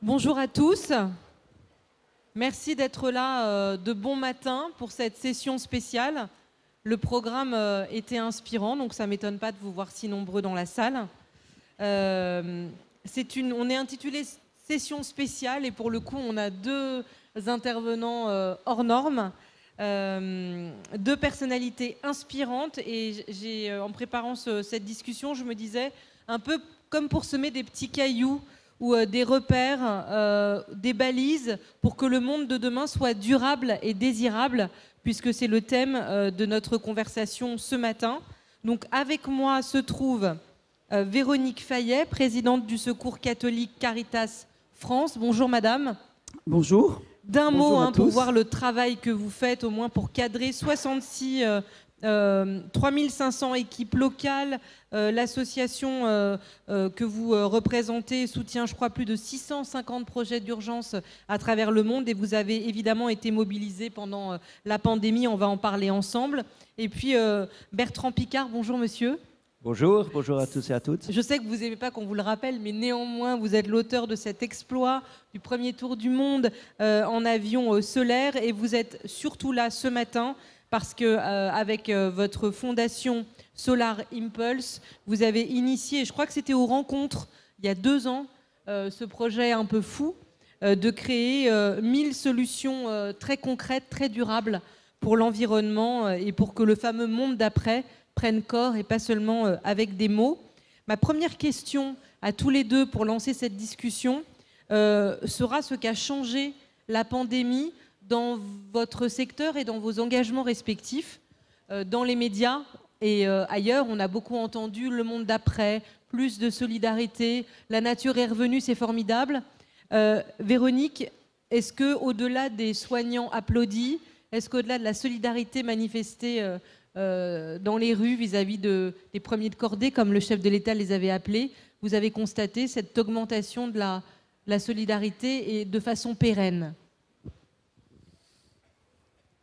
Bonjour à tous. Merci d'être là de bon matin pour cette session spéciale. Le programme était inspirant, donc ça ne m'étonne pas de vous voir si nombreux dans la salle. On est intitulé session spéciale et pour le coup, on a deux intervenants hors normes, deux personnalités inspirantes. Et en préparant cette discussion, je me disais un peu comme pour semer des petits cailloux ou des repères, des balises pour que le monde de demain soit durable et désirable, puisque c'est le thème de notre conversation ce matin. Donc avec moi se trouve Véronique Fayet, présidente du Secours catholique Caritas France. Bonjour madame. Bonjour. D'un Bonjour mot, à pour tous. voir le travail que vous faites, au moins pour cadrer 3500 équipes locales. L'association que vous représentez soutient, je crois, plus de 650 projets d'urgence à travers le monde. Et vous avez évidemment été mobilisé pendant la pandémie. On va en parler ensemble. Et puis, Bertrand Picard, bonjour monsieur. Bonjour, bonjour à tous et à toutes. Je sais que vous n'aimez pas qu'on vous le rappelle, mais néanmoins, vous êtes l'auteur de cet exploit du premier tour du monde en avion solaire. Et vous êtes surtout là ce matin parce que avec votre fondation Solar Impulse, vous avez initié, je crois que c'était aux rencontres il y a 2 ans, ce projet un peu fou de créer 1000 solutions très concrètes, très durables pour l'environnement et pour que le fameux monde d'après prenne corps et pas seulement avec des mots. Ma première question à tous les deux pour lancer cette discussion sera ce qu'a changé la pandémie dans votre secteur et dans vos engagements respectifs. Dans les médias et ailleurs, on a beaucoup entendu le monde d'après, plus de solidarité, la nature est revenue, c'est formidable. Véronique, est-ce qu'au-delà des soignants applaudis, est-ce qu'au-delà de la solidarité manifestée dans les rues vis-à-vis des premiers de cordée, comme le chef de l'État les avait appelés, vous avez constaté cette augmentation de la solidarité et de façon pérenne?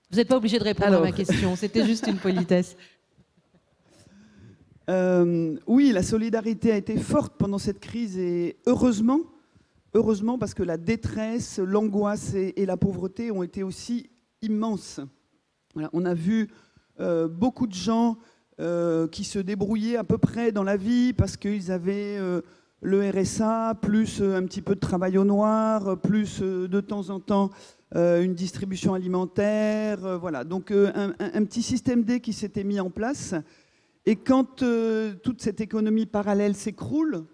Vous n'êtes pas obligé de répondre à ma question, c'était juste une politesse. Oui, la solidarité a été forte pendant cette crise et heureusement parce que la détresse, l'angoisse et la pauvreté ont été aussi immenses. Voilà, on a vu beaucoup de gens qui se débrouillaient à peu près dans la vie parce qu'ils avaient le RSA, plus un petit peu de travail au noir, plus de temps en temps une distribution alimentaire. Voilà, donc un petit système D qui s'était mis en place. Et quand toute cette économie parallèle s'écroule,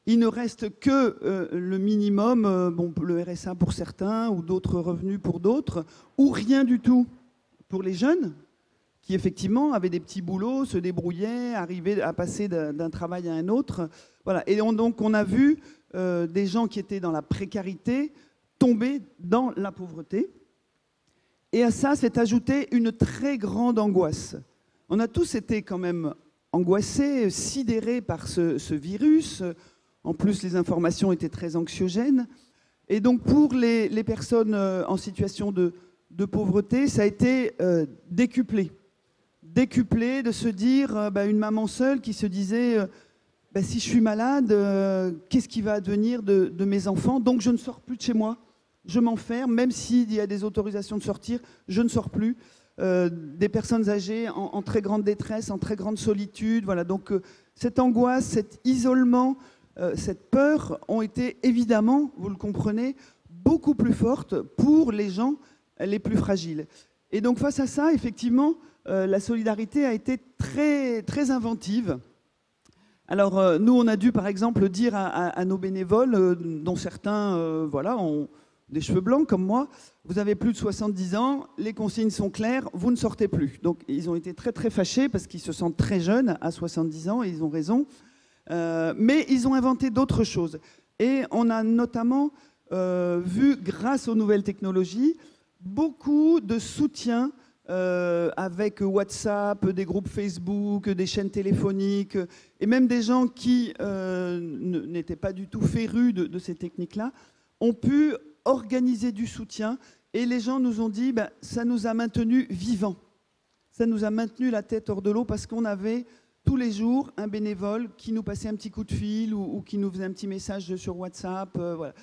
il ne reste que le minimum, bon, le RSA pour certains ou d'autres revenus pour d'autres, ou rien du tout pour les jeunes qui effectivement avaient des petits boulots, se débrouillaient, arrivaient à passer d'un travail à un autre. Voilà. Et donc on a vu des gens qui étaient dans la précarité tomber dans la pauvreté. Et à ça s'est ajoutée une très grande angoisse. On a tous été quand même angoissés, sidérés par ce virus. En plus, les informations étaient très anxiogènes. Et donc pour les personnes en situation de pauvreté, ça a été décuplé. Décuplé de se dire, une maman seule qui se disait si je suis malade, qu'est-ce qui va advenir de mes enfants? Donc je ne sors plus de chez moi, je m'enferme, même s'il y a des autorisations de sortir, je ne sors plus. Des personnes âgées en très grande détresse, en très grande solitude. Voilà. Donc cette angoisse, cet isolement, cette peur ont été évidemment, vous le comprenez, beaucoup plus fortes pour les gens les plus fragiles. Et donc face à ça, effectivement, la solidarité a été très, très inventive. Alors nous, on a dû par exemple dire à nos bénévoles, dont certains ont des cheveux blancs comme moi, vous avez plus de 70 ans, les consignes sont claires, vous ne sortez plus. Donc ils ont été très très fâchés parce qu'ils se sentent très jeunes à 70 ans et ils ont raison. Mais ils ont inventé d'autres choses. Et on a notamment vu, grâce aux nouvelles technologies, beaucoup de soutien avec WhatsApp, des groupes Facebook, des chaînes téléphoniques, et même des gens qui n'étaient pas du tout férus de ces techniques-là, ont pu organiser du soutien. Et les gens nous ont dit, ça nous a maintenus vivants. Ça nous a maintenu la tête hors de l'eau parce qu'on avait tous les jours un bénévole qui nous passait un petit coup de fil ou qui nous faisait un petit message sur WhatsApp. Voilà.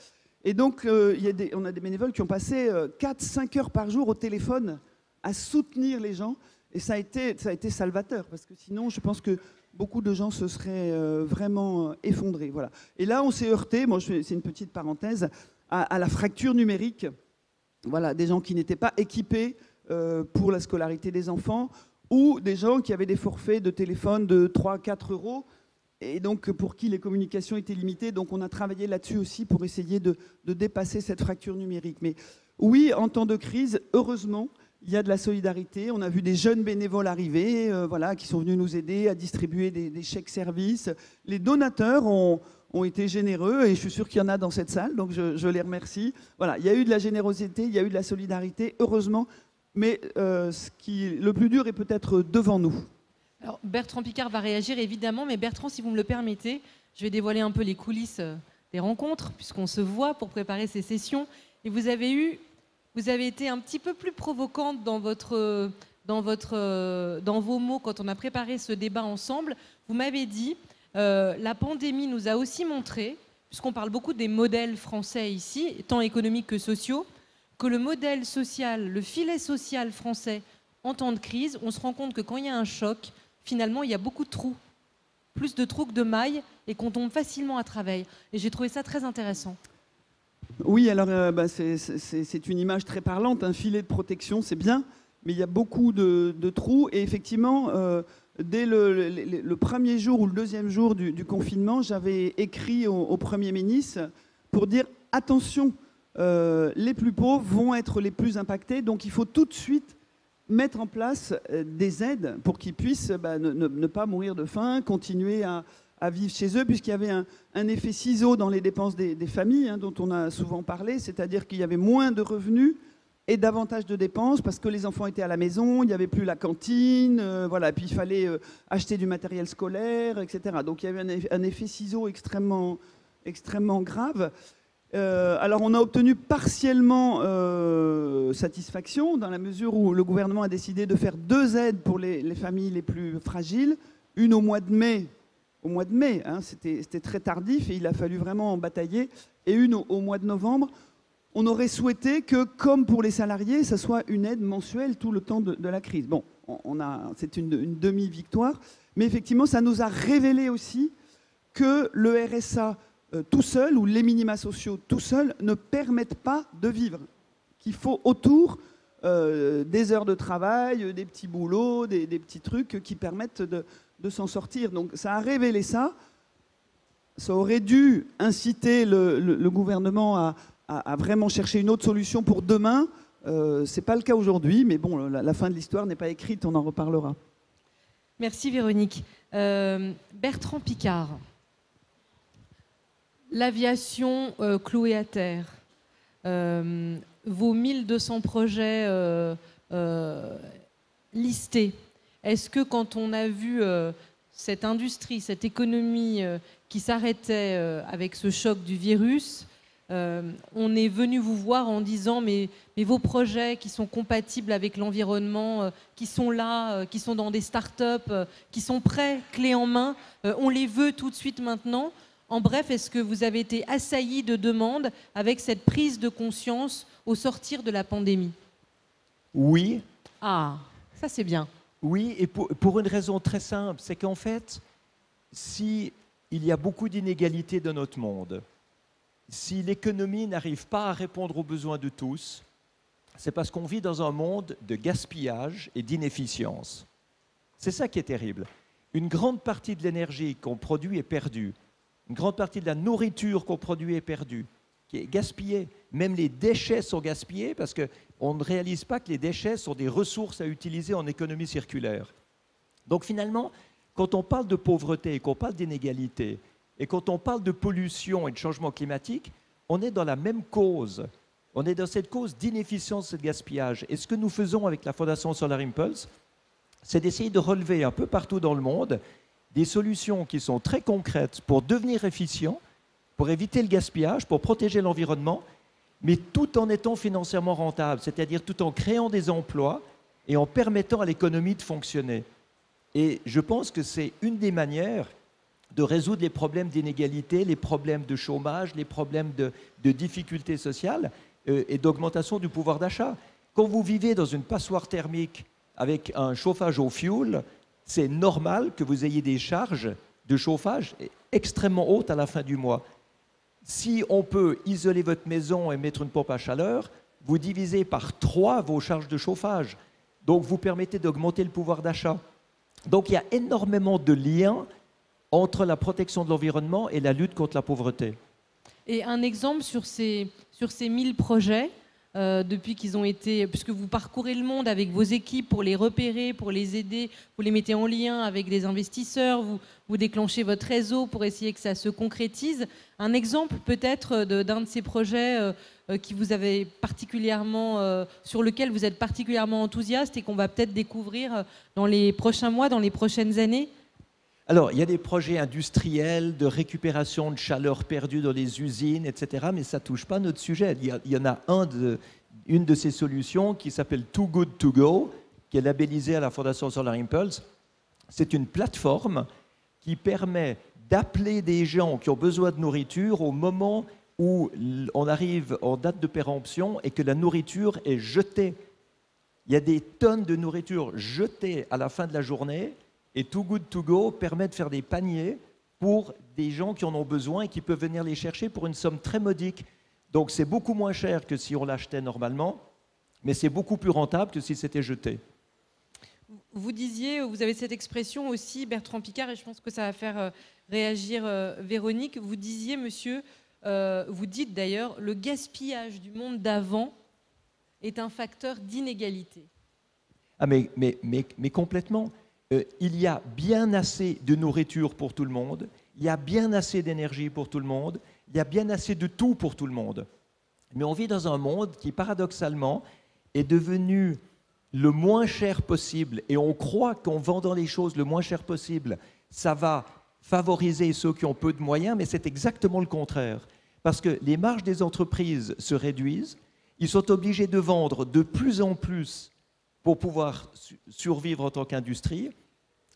Et donc, on a des bénévoles qui ont passé 4-5 heures par jour au téléphone à soutenir les gens. Et ça a été salvateur, parce que sinon, je pense que beaucoup de gens se seraient vraiment effondrés. Voilà. Et là, on s'est heurté, c'est une petite parenthèse, à la fracture numérique. Voilà, des gens qui n'étaient pas équipés pour la scolarité des enfants, ou des gens qui avaient des forfaits de téléphone de 3-4 euros, et donc pour qui les communications étaient limitées. Donc on a travaillé là-dessus aussi pour essayer de dépasser cette fracture numérique. Mais oui, en temps de crise, heureusement, il y a de la solidarité. On a vu des jeunes bénévoles arriver, qui sont venus nous aider à distribuer des chèques services. Les donateurs ont été généreux, et je suis sûr qu'il y en a dans cette salle, donc je les remercie. Voilà, il y a eu de la générosité, il y a eu de la solidarité, heureusement. Mais le plus dur est peut-être devant nous. Alors, Bertrand Piccard va réagir évidemment, mais Bertrand, si vous me le permettez, je vais dévoiler un peu les coulisses des rencontres, puisqu'on se voit pour préparer ces sessions. Et vous avez été un petit peu plus provocante dans vos mots quand on a préparé ce débat ensemble. Vous m'avez dit, la pandémie nous a aussi montré, puisqu'on parle beaucoup des modèles français ici, tant économiques que sociaux, que le modèle social, le filet social français en temps de crise, on se rend compte que quand il y a un choc, finalement, il y a beaucoup de trous. Plus de trous que de mailles, et qu'on tombe facilement à travers. Et j'ai trouvé ça très intéressant. Oui, alors c'est une image très parlante. Un filet de protection, c'est bien, mais il y a beaucoup de trous. Et effectivement, dès le premier jour ou le deuxième jour du confinement, j'avais écrit au Premier ministre pour dire « Attention !» les plus pauvres vont être les plus impactés, donc il faut tout de suite mettre en place des aides pour qu'ils puissent ne pas mourir de faim, continuer à vivre chez eux, puisqu'il y avait un effet ciseau dans les dépenses des familles, dont on a souvent parlé, c'est-à-dire qu'il y avait moins de revenus et davantage de dépenses, parce que les enfants étaient à la maison, il n'y avait plus la cantine, et puis il fallait acheter du matériel scolaire, etc. Donc il y avait un effet ciseau extrêmement grave. Alors on a obtenu partiellement satisfaction, dans la mesure où le gouvernement a décidé de faire 2 aides pour les familles les plus fragiles, une au mois de mai, c'était très tardif et il a fallu vraiment batailler, et une au mois de novembre. On aurait souhaité que, comme pour les salariés, ça soit une aide mensuelle tout le temps de la crise. Bon, c'est une demi-victoire, mais effectivement ça nous a révélé aussi que le RSA tout seul, ou les minima sociaux tout seuls, ne permettent pas de vivre. Qu'il faut autour des heures de travail, des petits boulots, des petits trucs qui permettent de s'en sortir. Donc ça a révélé ça. Ça aurait dû inciter le gouvernement à vraiment chercher une autre solution pour demain. Ce n'est pas le cas aujourd'hui, mais bon, la fin de l'histoire n'est pas écrite, on en reparlera. Merci Véronique. Bertrand Piccard. L'aviation clouée à terre, vos 1200 projets listés, est-ce que quand on a vu cette industrie, cette économie qui s'arrêtait avec ce choc du virus, on est venu vous voir en disant mais vos projets qui sont compatibles avec l'environnement, qui sont là, qui sont dans des start-up, qui sont prêts, clés en main, on les veut tout de suite maintenant? En bref, est-ce que vous avez été assailli de demandes avec cette prise de conscience au sortir de la pandémie? Oui. Ah, ça c'est bien. Oui, et pour une raison très simple, c'est qu'en fait, si il y a beaucoup d'inégalités dans notre monde, si l'économie n'arrive pas à répondre aux besoins de tous, c'est parce qu'on vit dans un monde de gaspillage et d'inefficience. C'est ça qui est terrible. Une grande partie de l'énergie qu'on produit est perdue. Une grande partie de la nourriture qu'on produit est perdue, qui est gaspillée. Même les déchets sont gaspillés parce qu'on ne réalise pas que les déchets sont des ressources à utiliser en économie circulaire. Donc finalement, quand on parle de pauvreté, qu'on parle d'inégalité, et quand on parle de pollution et de changement climatique, on est dans la même cause. On est dans cette cause d'inefficience et de gaspillage. Et ce que nous faisons avec la Fondation Solar Impulse, c'est d'essayer de relever un peu partout dans le monde des solutions qui sont très concrètes pour devenir efficients, pour éviter le gaspillage, pour protéger l'environnement, mais tout en étant financièrement rentable, c'est-à-dire tout en créant des emplois et en permettant à l'économie de fonctionner. Et je pense que c'est une des manières de résoudre les problèmes d'inégalité, les problèmes de chômage, les problèmes de difficultés sociales et d'augmentation du pouvoir d'achat. Quand vous vivez dans une passoire thermique avec un chauffage au fioul, c'est normal que vous ayez des charges de chauffage extrêmement hautes à la fin du mois. Si on peut isoler votre maison et mettre une pompe à chaleur, vous divisez par 3 vos charges de chauffage. Donc, vous permettez d'augmenter le pouvoir d'achat. Donc, il y a énormément de liens entre la protection de l'environnement et la lutte contre la pauvreté. Et un exemple sur ces 1000 projets, depuis qu'ils ont été, puisque vous parcourez le monde avec vos équipes pour les repérer, pour les aider, vous les mettez en lien avec des investisseurs, vous déclenchez votre réseau pour essayer que ça se concrétise. Un exemple peut-être d'un de ces projets qui vous avez particulièrement, sur lequel vous êtes particulièrement enthousiaste et qu'on va peut-être découvrir dans les prochains mois, dans les prochaines années? Alors, il y a des projets industriels de récupération de chaleur perdue dans les usines, etc., mais ça ne touche pas notre sujet. Il y en a une de ces solutions qui s'appelle Too Good To Go, qui est labellisée à la Fondation Solar Impulse. C'est une plateforme qui permet d'appeler des gens qui ont besoin de nourriture au moment où on arrive en date de péremption et que la nourriture est jetée. Il y a des tonnes de nourriture jetées à la fin de la journée. Et Too Good To Go permet de faire des paniers pour des gens qui en ont besoin et qui peuvent venir les chercher pour une somme très modique. Donc c'est beaucoup moins cher que si on l'achetait normalement, mais c'est beaucoup plus rentable que si c'était jeté. Vous disiez, vous avez cette expression aussi, Bertrand Piccard, et je pense que ça va faire réagir Véronique. Vous disiez, monsieur, vous dites d'ailleurs, le gaspillage du monde d'avant est un facteur d'inégalité. Ah mais complètement. Il y a bien assez de nourriture pour tout le monde, il y a bien assez d'énergie pour tout le monde, il y a bien assez de tout pour tout le monde. Mais on vit dans un monde qui, paradoxalement, est devenu le moins cher possible. Et on croit qu'en vendant les choses le moins cher possible, ça va favoriser ceux qui ont peu de moyens, mais c'est exactement le contraire. Parce que les marges des entreprises se réduisent, ils sont obligés de vendre de plus en plus pour pouvoir survivre en tant qu'industrie.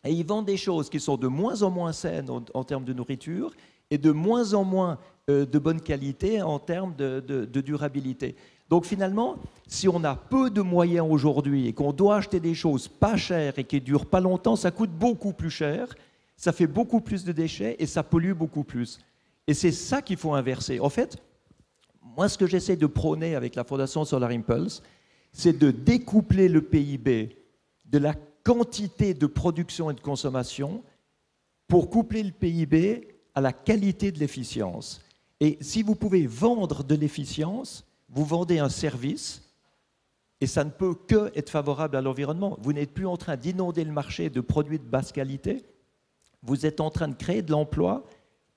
Et ils vendent des choses qui sont de moins en moins saines en termes de nourriture et de moins en moins de bonne qualité en termes de durabilité. Donc finalement, si on a peu de moyens aujourd'hui et qu'on doit acheter des choses pas chères et qui ne durent pas longtemps, ça coûte beaucoup plus cher, ça fait beaucoup plus de déchets et ça pollue beaucoup plus. Et c'est ça qu'il faut inverser. En fait, moi, ce que j'essaie de prôner avec la Fondation Solar Impulse, c'est de découpler le PIB de la quantité de production et de consommation pour coupler le PIB à la qualité de l'efficience. Et si vous pouvez vendre de l'efficience, vous vendez un service et ça ne peut que être favorable à l'environnement. Vous n'êtes plus en train d'inonder le marché de produits de basse qualité, vous êtes en train de créer de l'emploi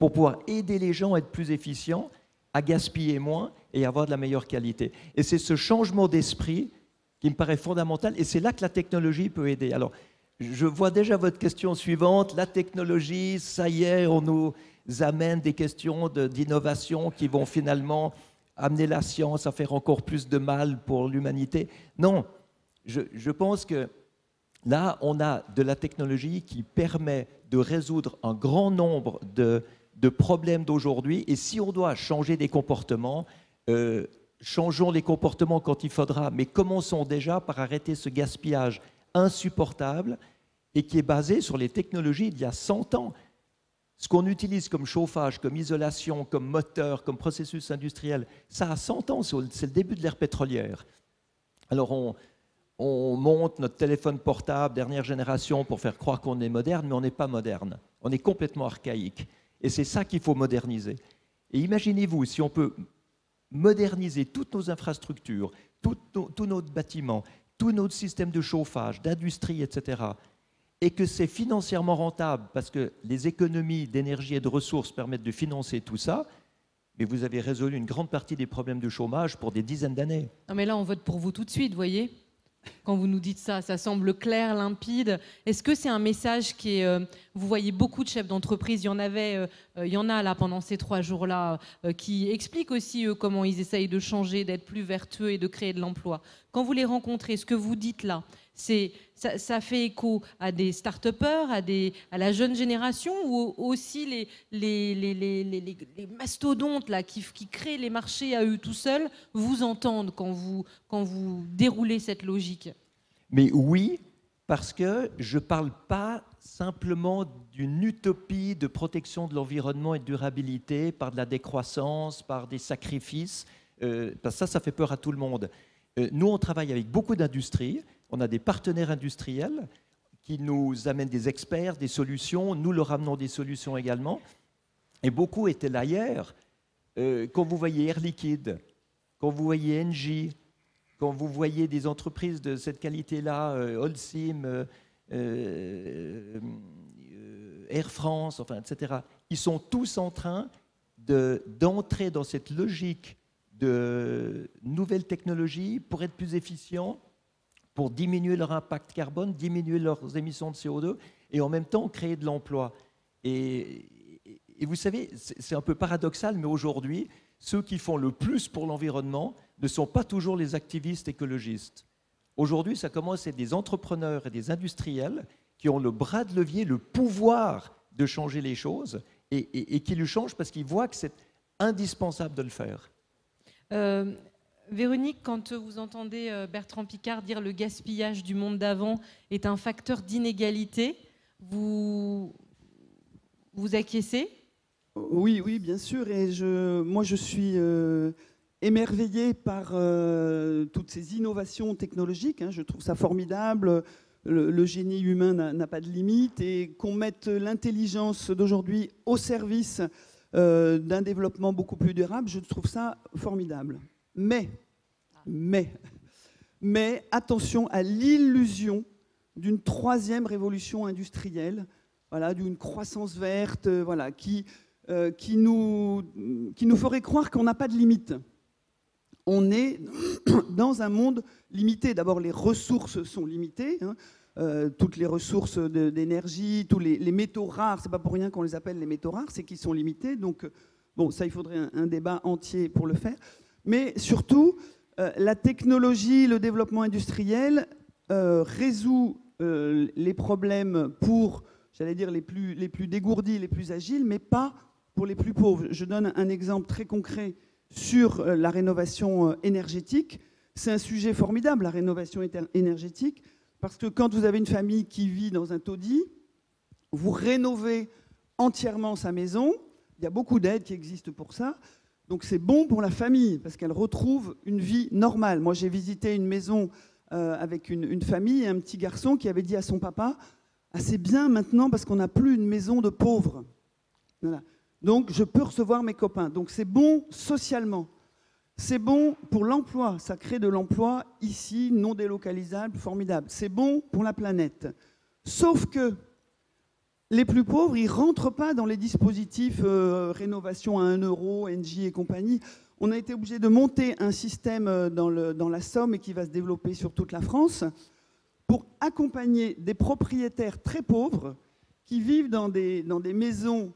pour pouvoir aider les gens à être plus efficients, à gaspiller moins et avoir de la meilleure qualité. Et c'est ce changement d'esprit qui me paraît fondamental et c'est là que la technologie peut aider. Alors, je vois déjà votre question suivante. La technologie, ça y est, on nous amène des questions d'innovation qui vont finalement amener la science à faire encore plus de mal pour l'humanité. Non, je pense que là, on a de la technologie qui permet de résoudre un grand nombre de problèmes d'aujourd'hui. Et si on doit changer des comportements, changeons les comportements quand il faudra, mais commençons déjà par arrêter ce gaspillage insupportable et qui est basé sur les technologies d'il y a 100 ans. Ce qu'on utilise comme chauffage, comme isolation, comme moteur, comme processus industriel, ça a 100 ans, c'est le début de l'ère pétrolière. Alors on monte notre téléphone portable, dernière génération, pour faire croire qu'on est moderne, mais on n'est pas moderne. On est complètement archaïque. Et c'est ça qu'il faut moderniser. Et imaginez-vous, si on peut moderniser toutes nos infrastructures, tous nos bâtiments, tous nos systèmes de chauffage, d'industrie, etc., et que c'est financièrement rentable parce que les économies d'énergie et de ressources permettent de financer tout ça, mais vous avez résolu une grande partie des problèmes de chômage pour des dizaines d'années. Non mais là, on vote pour vous tout de suite, voyez. Quand vous nous dites ça, ça semble clair, limpide. Est-ce que c'est un message qui est vous voyez beaucoup de chefs d'entreprise. Il y en a là pendant ces 3 jours-là qui expliquent aussi comment ils essayent de changer, d'être plus vertueux et de créer de l'emploi. Quand vous les rencontrez, ce que vous dites là, ça fait écho à des start-upers, à la jeune génération, ou aussi les mastodontes là, qui créent les marchés à eux tout seuls vous entendent quand vous déroulez cette logique? Mais oui, parce que je ne parle pas simplement d'une utopie de protection de l'environnement et de durabilité par de la décroissance, par des sacrifices, parce que ça fait peur à tout le monde. Nous, on travaille avec beaucoup d'industries, on a des partenaires industriels qui nous amènent des experts, des solutions, nous leur amenons des solutions également. Et beaucoup étaient là hier. Quand vous voyez Air Liquide, quand vous voyez Engie, quand vous voyez des entreprises de cette qualité-là, Holcim, Air France, enfin, etc., ils sont tous en train d'entrer dans cette logique de nouvelles technologies pour être plus efficients, pour diminuer leur impact carbone, diminuer leurs émissions de CO2 et en même temps créer de l'emploi. Et vous savez, c'est un peu paradoxal, mais aujourd'hui, ceux qui font le plus pour l'environnement ne sont pas toujours les activistes écologistes. Aujourd'hui, ça commence à être des entrepreneurs et des industriels qui ont le bras de levier, le pouvoir de changer les choses et qui le changent parce qu'ils voient que c'est indispensable de le faire. Véronique, quand vous entendez Bertrand Piccard dire le gaspillage du monde d'avant est un facteur d'inégalité, vous acquiescez? Oui, oui, bien sûr. Et moi, je suis émerveillée par toutes ces innovations technologiques. Hein. Je trouve ça formidable. Le génie humain n'a pas de limite. Et qu'on mette l'intelligence d'aujourd'hui au service d'un développement beaucoup plus durable, je trouve ça formidable. Mais attention à l'illusion d'une 3e révolution industrielle, voilà, d'une croissance verte, voilà, qui nous ferait croire qu'on n'a pas de limite. On est dans un monde limité. D'abord, les ressources sont limitées. Hein. Toutes les ressources d'énergie, tous les métaux rares, c'est pas pour rien qu'on les appelle les métaux rares, c'est qu'ils sont limités. Donc, bon, ça, il faudrait un débat entier pour le faire. Mais surtout, la technologie, le développement industriel résout les problèmes pour, j'allais dire, les plus dégourdis, les plus agiles, mais pas pour les plus pauvres. Je donne un exemple très concret sur la rénovation énergétique. C'est un sujet formidable, la rénovation énergétique, parce que quand vous avez une famille qui vit dans un taudis, vous rénovez entièrement sa maison. Il y a beaucoup d'aides qui existent pour ça. Donc c'est bon pour la famille, parce qu'elle retrouve une vie normale. Moi, j'ai visité une maison avec une famille et un petit garçon qui avait dit à son papa « Ah, c'est bien maintenant parce qu'on n'a plus une maison de pauvres. Voilà. Donc je peux recevoir mes copains. » Donc c'est bon socialement. C'est bon pour l'emploi. Ça crée de l'emploi ici, non délocalisable, formidable. C'est bon pour la planète. Sauf que les plus pauvres, ils ne rentrent pas dans les dispositifs rénovation à 1 euro, Engie et compagnie. On a été obligé de monter un système dans la Somme et qui va se développer sur toute la France pour accompagner des propriétaires très pauvres qui vivent dans des maisons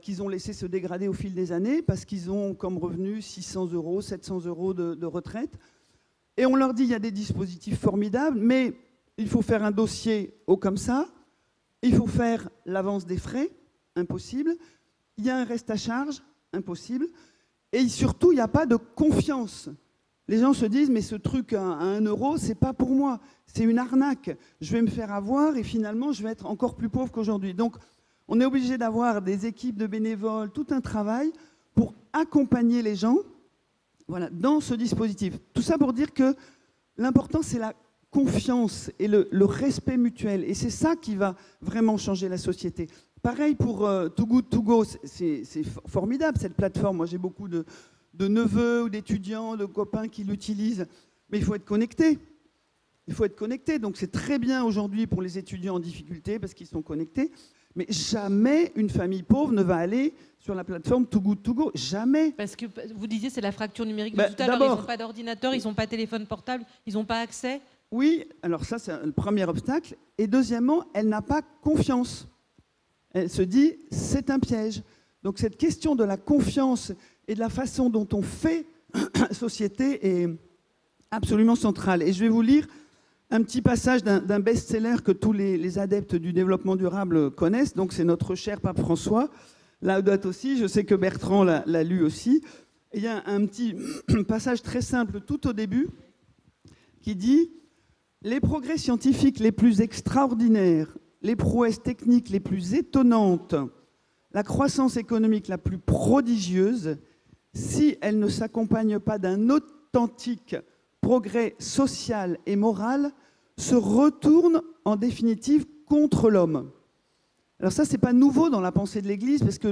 qu'ils ont laissé se dégrader au fil des années parce qu'ils ont comme revenu 600 euros, 700 euros de retraite. Et on leur dit il y a des dispositifs formidables, mais il faut faire un dossier haut comme ça. Il faut faire l'avance des frais, impossible. Il y a un reste à charge, impossible. Et surtout, il n'y a pas de confiance. Les gens se disent, mais ce truc à 1 euro, ce n'est pas pour moi. C'est une arnaque. Je vais me faire avoir et finalement, je vais être encore plus pauvre qu'aujourd'hui. Donc, on est obligé d'avoir des équipes de bénévoles, tout un travail pour accompagner les gens, voilà, dans ce dispositif. Tout ça pour dire que l'important, c'est la confiance et le respect mutuel. Et c'est ça qui va vraiment changer la société. Pareil pour Too Good To Go, c'est formidable cette plateforme. Moi, j'ai beaucoup de neveux ou d'étudiants, de copains qui l'utilisent. Mais il faut être connecté. Il faut être connecté. Donc c'est très bien aujourd'hui pour les étudiants en difficulté parce qu'ils sont connectés. Mais jamais une famille pauvre ne va aller sur la plateforme Too Good To Go. Jamais. Parce que vous disiez c'est la fracture numérique de tout à l'heure. Ils n'ont pas d'ordinateur, ils n'ont pas de téléphone portable, ils n'ont pas accès. Oui, alors ça c'est le premier obstacle. Et deuxièmement, elle n'a pas confiance. Elle se dit, c'est un piège. Donc cette question de la confiance et de la façon dont on fait société est absolument centrale. Et je vais vous lire un petit passage d'un best-seller que tous les adeptes du développement durable connaissent. Donc c'est notre cher pape François. Laudato si, je sais que Bertrand l'a lu aussi. Et il y a un petit passage très simple tout au début qui dit « Les progrès scientifiques les plus extraordinaires, les prouesses techniques les plus étonnantes, la croissance économique la plus prodigieuse, si elle ne s'accompagne pas d'un authentique progrès social et moral, se retournent en définitive contre l'homme. » Alors ça, ce n'est pas nouveau dans la pensée de l'Église, parce que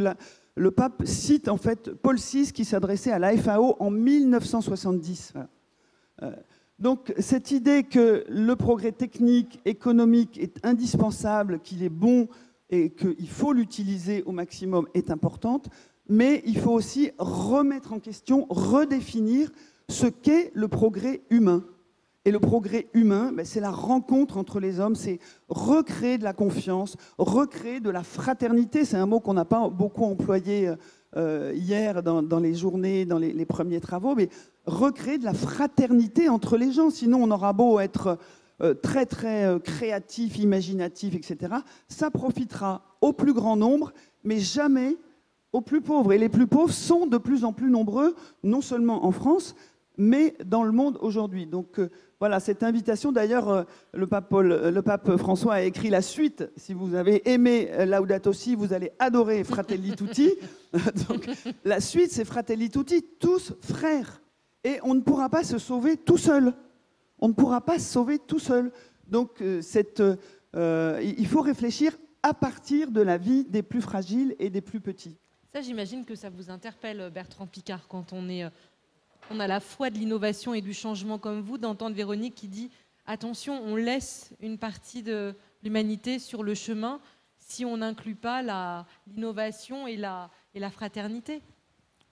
le pape cite en fait Paul VI qui s'adressait à la FAO en 1970. Voilà. Donc cette idée que le progrès technique, économique est indispensable, qu'il est bon et qu'il faut l'utiliser au maximum est importante, mais il faut aussi remettre en question, redéfinir ce qu'est le progrès humain. Et le progrès humain, c'est la rencontre entre les hommes, c'est recréer de la confiance, recréer de la fraternité. C'est un mot qu'on n'a pas beaucoup employé hier dans les journées, dans les premiers travaux, mais recréer de la fraternité entre les gens. Sinon, on aura beau être très, très créatif, imaginatif, etc. Ça profitera au plus grand nombre, mais jamais aux plus pauvres. Et les plus pauvres sont de plus en plus nombreux, non seulement en France, mais dans le monde aujourd'hui. Donc voilà, cette invitation, d'ailleurs, le pape François a écrit la suite. Si vous avez aimé Laudato si, vous allez adorer Fratelli Tutti. Donc la suite, c'est Fratelli Tutti, tous frères. Et on ne pourra pas se sauver tout seul. On ne pourra pas se sauver tout seul. Donc il faut réfléchir à partir de la vie des plus fragiles et des plus petits. Ça, j'imagine que ça vous interpelle, Bertrand Piccard, quand on a la foi de l'innovation et du changement comme vous, d'entendre Véronique qui dit « Attention, on laisse une partie de l'humanité sur le chemin si on n'inclut pas l'innovation et la fraternité. »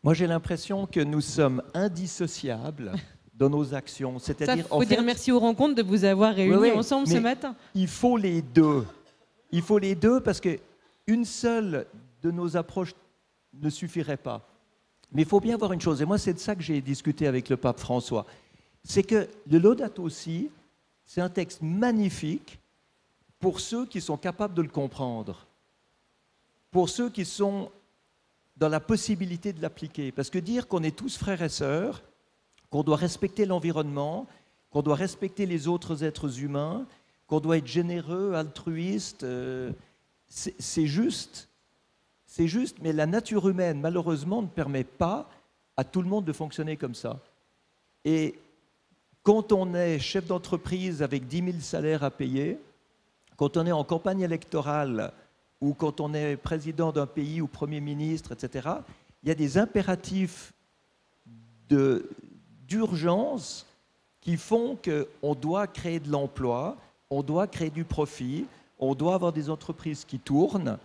Moi, j'ai l'impression que nous sommes indissociables dans nos actions. C'est-à-dire, il faut dire merci aux rencontres de vous avoir réunis ensemble ce matin. Il faut les deux. Il faut les deux parce qu'une seule de nos approches ne suffirait pas. Mais il faut bien voir une chose, et moi c'est de ça que j'ai discuté avec le pape François, c'est que le Laudato si, c'est un texte magnifique pour ceux qui sont capables de le comprendre, pour ceux qui sont dans la possibilité de l'appliquer. Parce que dire qu'on est tous frères et sœurs, qu'on doit respecter l'environnement, qu'on doit respecter les autres êtres humains, qu'on doit être généreux, altruiste, c'est juste. C'est juste, mais la nature humaine, malheureusement, ne permet pas à tout le monde de fonctionner comme ça. Et quand on est chef d'entreprise avec 10 000 salaires à payer, quand on est en campagne électorale ou quand on est président d'un pays ou Premier ministre, etc., il y a des impératifs d'urgence qui font qu'on doit créer de l'emploi, on doit créer du profit, on doit avoir des entreprises qui tournent.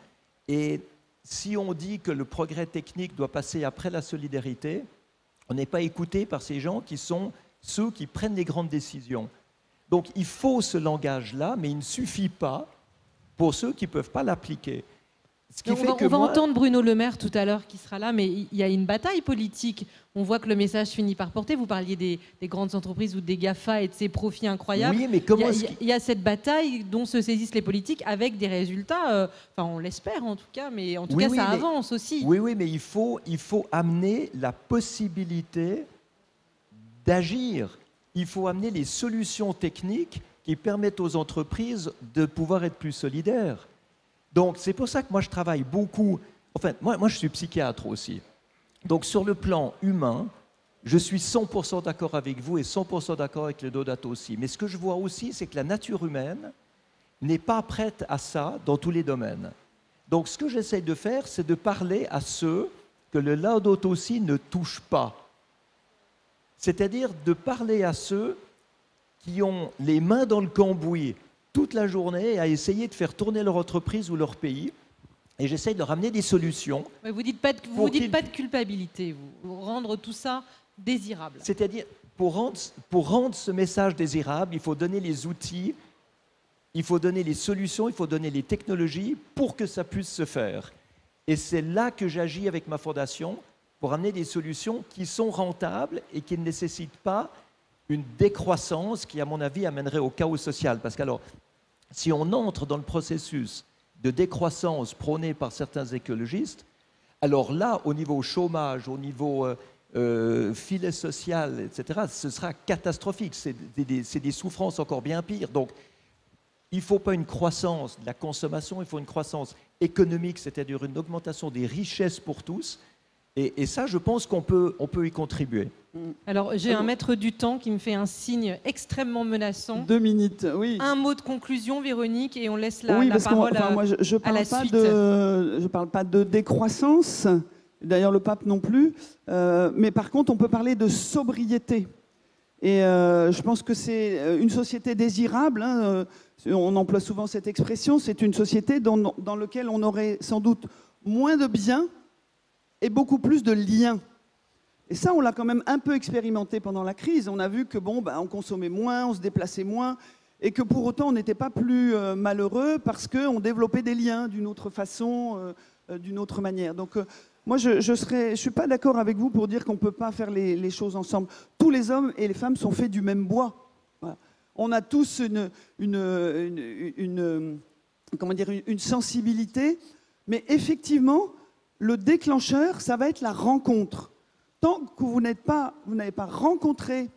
Et si on dit que le progrès technique doit passer après la solidarité, on n'est pas écouté par ces gens qui sont ceux qui prennent les grandes décisions. Donc il faut ce langage-là, mais il ne suffit pas pour ceux qui ne peuvent pas l'appliquer. On va entendre Bruno Le Maire tout à l'heure qui sera là, mais il y a une bataille politique. On voit que le message finit par porter. Vous parliez des grandes entreprises ou des GAFA et de ces profits incroyables. Oui, mais comment il y a cette bataille dont se saisissent les politiques avec des résultats, enfin on l'espère en tout cas, mais en tout cas ça avance aussi. Oui, mais il faut amener la possibilité d'agir. Il faut amener les solutions techniques qui permettent aux entreprises de pouvoir être plus solidaires. Donc, c'est pour ça que moi, je travaille beaucoup. Enfin, moi, je suis psychiatre aussi. Donc, sur le plan humain, je suis 100% d'accord avec vous et 100% d'accord avec le Laudato si. Mais ce que je vois aussi, c'est que la nature humaine n'est pas prête à ça dans tous les domaines. Donc, ce que j'essaye de faire, c'est de parler à ceux que le Laudato si ne touche pas. C'est-à-dire de parler à ceux qui ont les mains dans le cambouis toute la journée à essayer de faire tourner leur entreprise ou leur pays. Et j'essaye de leur amener des solutions. Mais vous dites pas de culpabilité, vous rendre tout ça désirable. C'est-à-dire, pour rendre ce message désirable, il faut donner les outils il faut donner les solutions, il faut donner les technologies pour que ça puisse se faire. Et c'est là que j'agis avec ma fondation pour amener des solutions qui sont rentables et qui ne nécessitent pas une décroissance qui, à mon avis, amènerait au chaos social. Parce que alors, si on entre dans le processus de décroissance prôné par certains écologistes, alors là, au niveau chômage, au niveau filet social, etc., ce sera catastrophique. C'est des souffrances encore bien pires. Donc, il ne faut pas une croissance de la consommation, il faut une croissance économique, c'est-à-dire une augmentation des richesses pour tous. Et ça, je pense qu'on peut y contribuer. Alors, j'ai un maître du temps qui me fait un signe extrêmement menaçant. 2 minutes, oui. Un mot de conclusion, Véronique, et on laisse la Oui, parce que parole moi, je à la parle pas suite. je parle pas de décroissance, d'ailleurs le pape non plus, mais par contre, on peut parler de sobriété. Et je pense que c'est une société désirable, hein, on emploie souvent cette expression, c'est une société dans laquelle on aurait sans doute moins de biens et beaucoup plus de liens. Et ça, on l'a quand même un peu expérimenté pendant la crise. On a vu que on consommait moins, on se déplaçait moins, et que pour autant, on n'était pas plus malheureux parce qu'on développait des liens d'une autre façon, d'une autre manière. Donc, moi, je suis pas d'accord avec vous pour dire qu'on ne peut pas faire les choses ensemble. Tous les hommes et les femmes sont faits du même bois. Voilà. On a tous une sensibilité, mais effectivement, le déclencheur, ça va être la rencontre. Tant que vous n'avez pas rencontré,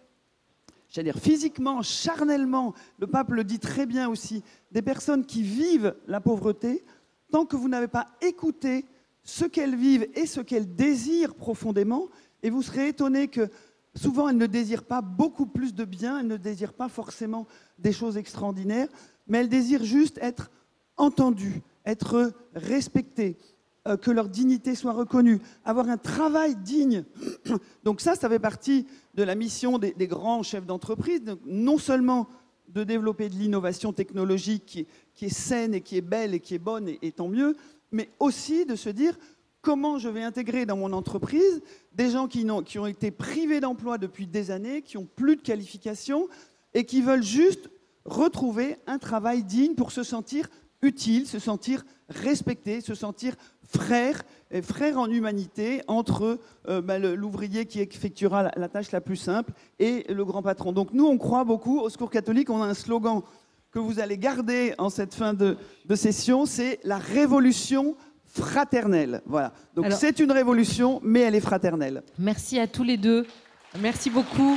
j'allais dire physiquement, charnellement, le pape le dit très bien aussi, des personnes qui vivent la pauvreté, tant que vous n'avez pas écouté ce qu'elles vivent et ce qu'elles désirent profondément, et vous serez étonné que souvent elles ne désirent pas beaucoup plus de bien, elles ne désirent pas forcément des choses extraordinaires, mais elles désirent juste être entendues, être respectées, que leur dignité soit reconnue, avoir un travail digne. Donc ça fait partie de la mission des grands chefs d'entreprise, non seulement de développer de l'innovation technologique qui est saine et qui est belle et qui est bonne, et tant mieux, mais aussi de se dire comment je vais intégrer dans mon entreprise des gens qui ont été privés d'emploi depuis des années, qui n'ont plus de qualification et qui veulent juste retrouver un travail digne pour se sentir utile, se sentir respecté, se sentir frère en humanité entre l'ouvrier qui effectuera la tâche la plus simple et le grand patron. Donc nous, on croit beaucoup au Secours catholique. On a un slogan que vous allez garder en cette fin de session, c'est la révolution fraternelle. Voilà. Donc c'est une révolution, mais elle est fraternelle. Merci à tous les deux. Merci beaucoup.